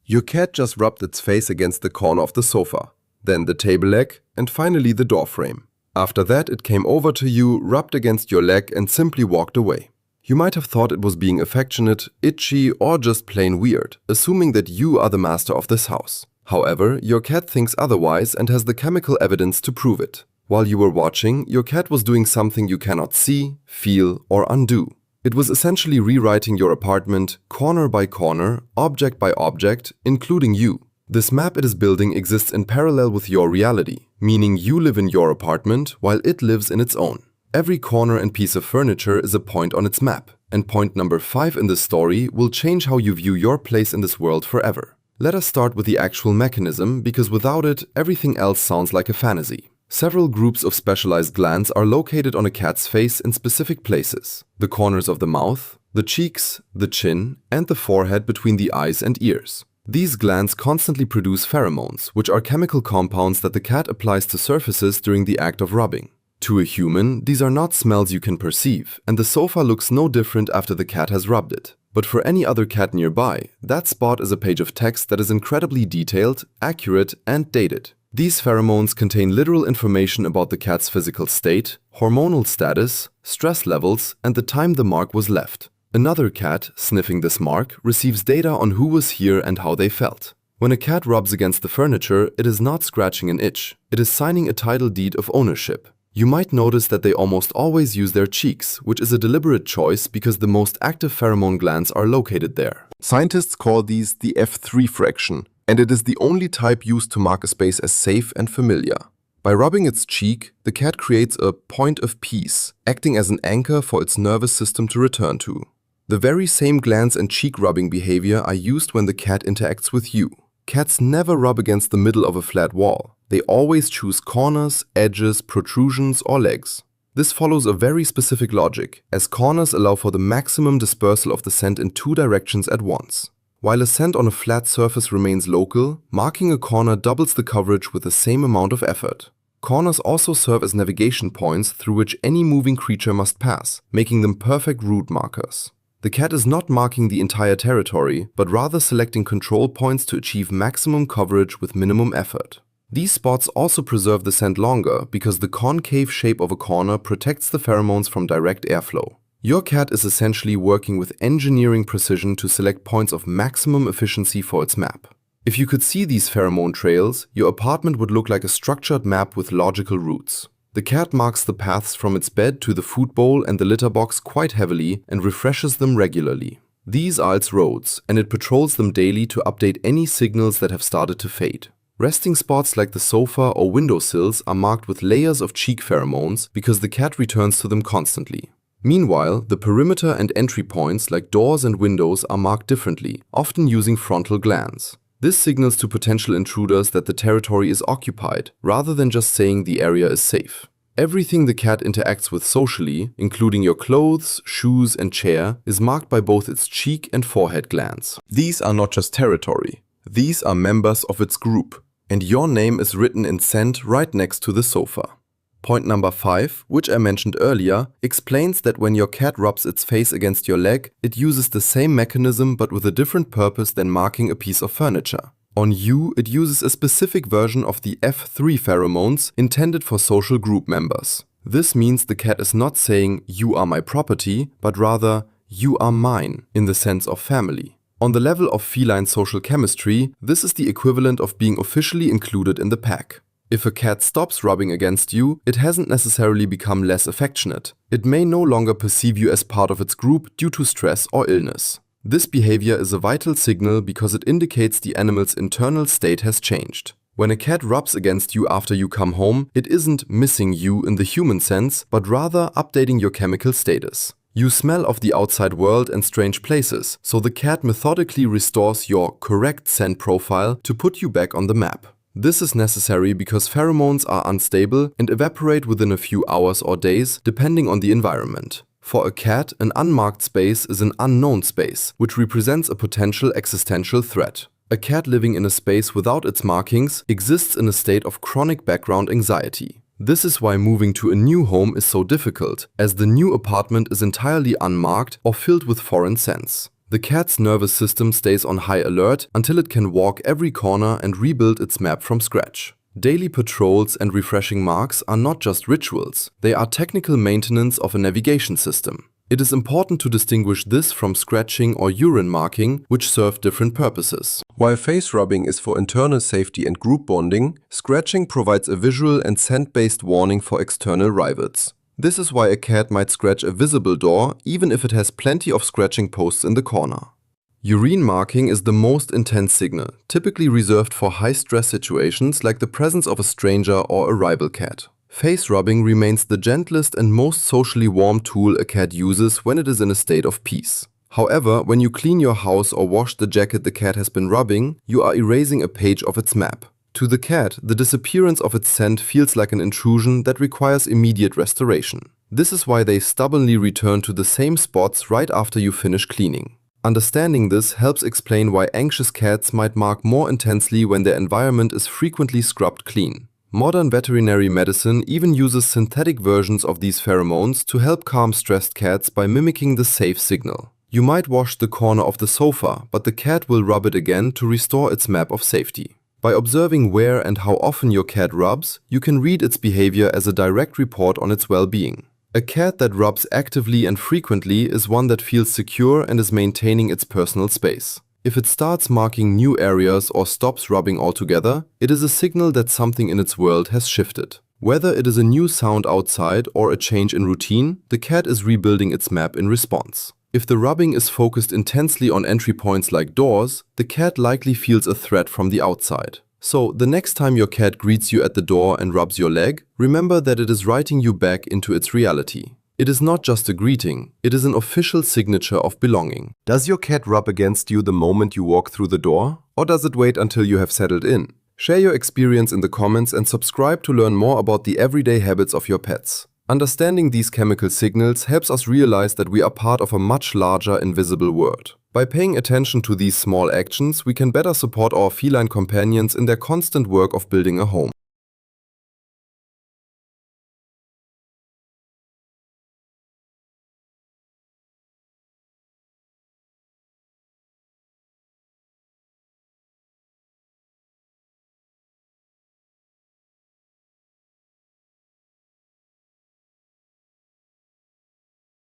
Your cat just rubbed its face against the corner of the sofa, then the table leg, and finally the door frame. After that, it came over to you, rubbed against your leg, and simply walked away. You might have thought it was being affectionate, itchy, or just plain weird, assuming that you are the master of this house. However, your cat thinks otherwise and has the chemical evidence to prove it. While you were watching, your cat was doing something you cannot see, feel, or undo. It was essentially rewriting your apartment, corner by corner, object by object, including you. This map it is building exists in parallel with your reality, meaning you live in your apartment while it lives in its own. Every corner and piece of furniture is a point on its map, and point number 5 in the story will change how you view your place in this world forever. Let us start with the actual mechanism, because without it, everything else sounds like a fantasy. Several groups of specialized glands are located on a cat's face in specific places: the corners of the mouth, the cheeks, the chin, and the forehead between the eyes and ears. These glands constantly produce pheromones, which are chemical compounds that the cat applies to surfaces during the act of rubbing. To a human, these are not smells you can perceive, and the sofa looks no different after the cat has rubbed it. But for any other cat nearby, that spot is a page of text that is incredibly detailed, accurate, and dated. These pheromones contain literal information about the cat's physical state, hormonal status, stress levels, and the time the mark was left. Another cat, sniffing this mark, receives data on who was here and how they felt. When a cat rubs against the furniture, it is not scratching an itch. It is signing a title deed of ownership. You might notice that they almost always use their cheeks, which is a deliberate choice because the most active pheromone glands are located there. Scientists call these the F3 fraction, and it is the only type used to mark a space as safe and familiar. By rubbing its cheek, the cat creates a point of peace, acting as an anchor for its nervous system to return to. The very same glands and cheek rubbing behavior are used when the cat interacts with you. Cats never rub against the middle of a flat wall. They always choose corners, edges, protrusions, or legs. This follows a very specific logic, as corners allow for the maximum dispersal of the scent in 2 directions at once. While a scent on a flat surface remains local, marking a corner doubles the coverage with the same amount of effort. Corners also serve as navigation points through which any moving creature must pass, making them perfect route markers. The cat is not marking the entire territory, but rather selecting control points to achieve maximum coverage with minimum effort. These spots also preserve the scent longer because the concave shape of a corner protects the pheromones from direct airflow. Your cat is essentially working with engineering precision to select points of maximum efficiency for its map. If you could see these pheromone trails, your apartment would look like a structured map with logical routes. The cat marks the paths from its bed to the food bowl and the litter box quite heavily and refreshes them regularly. These are its roads, and it patrols them daily to update any signals that have started to fade. Resting spots like the sofa or windowsills are marked with layers of cheek pheromones because the cat returns to them constantly. Meanwhile, the perimeter and entry points like doors and windows are marked differently, often using frontal glands. This signals to potential intruders that the territory is occupied, rather than just saying the area is safe. Everything the cat interacts with socially, including your clothes, shoes, and chair, is marked by both its cheek and forehead glands. These are not just territory. These are members of its group, and your name is written in scent right next to the sofa. Point number 5, which I mentioned earlier, explains that when your cat rubs its face against your leg, it uses the same mechanism but with a different purpose than marking a piece of furniture. On you, it uses a specific version of the F3 pheromones intended for social group members. This means the cat is not saying, "You are my property," but rather, "You are mine," in the sense of family. On the level of feline social chemistry, this is the equivalent of being officially included in the pack. If a cat stops rubbing against you, it hasn't necessarily become less affectionate. It may no longer perceive you as part of its group due to stress or illness. This behavior is a vital signal because it indicates the animal's internal state has changed. When a cat rubs against you after you come home, it isn't missing you in the human sense, but rather updating your chemical status. You smell of the outside world and strange places, so the cat methodically restores your correct scent profile to put you back on the map. This is necessary because pheromones are unstable and evaporate within a few hours or days, depending on the environment. For a cat, an unmarked space is an unknown space, which represents a potential existential threat. A cat living in a space without its markings exists in a state of chronic background anxiety. This is why moving to a new home is so difficult, as the new apartment is entirely unmarked or filled with foreign scents. The cat's nervous system stays on high alert until it can walk every corner and rebuild its map from scratch. Daily patrols and refreshing marks are not just rituals, they are technical maintenance of a navigation system. It is important to distinguish this from scratching or urine marking, which serve different purposes. While face rubbing is for internal safety and group bonding, scratching provides a visual and scent-based warning for external rivals. This is why a cat might scratch a visible door even if it has plenty of scratching posts in the corner. Urine marking is the most intense signal, typically reserved for high-stress situations like the presence of a stranger or a rival cat. Face rubbing remains the gentlest and most socially warm tool a cat uses when it is in a state of peace. However, when you clean your house or wash the jacket the cat has been rubbing, you are erasing a page of its map. To the cat, the disappearance of its scent feels like an intrusion that requires immediate restoration. This is why they stubbornly return to the same spots right after you finish cleaning. Understanding this helps explain why anxious cats might mark more intensely when their environment is frequently scrubbed clean. Modern veterinary medicine even uses synthetic versions of these pheromones to help calm stressed cats by mimicking the safe signal. You might wash the corner of the sofa, but the cat will rub it again to restore its map of safety. By observing where and how often your cat rubs, you can read its behavior as a direct report on its well-being. A cat that rubs actively and frequently is one that feels secure and is maintaining its personal space. If it starts marking new areas or stops rubbing altogether, it is a signal that something in its world has shifted. Whether it is a new sound outside or a change in routine, the cat is rebuilding its map in response. If the rubbing is focused intensely on entry points like doors, the cat likely feels a threat from the outside. So, the next time your cat greets you at the door and rubs your leg, remember that it is writing you back into its reality. It is not just a greeting, it is an official signature of belonging. Does your cat rub against you the moment you walk through the door? Or does it wait until you have settled in? Share your experience in the comments and subscribe to learn more about the everyday habits of your pets. Understanding these chemical signals helps us realize that we are part of a much larger invisible world. By paying attention to these small actions, we can better support our feline companions in their constant work of building a home.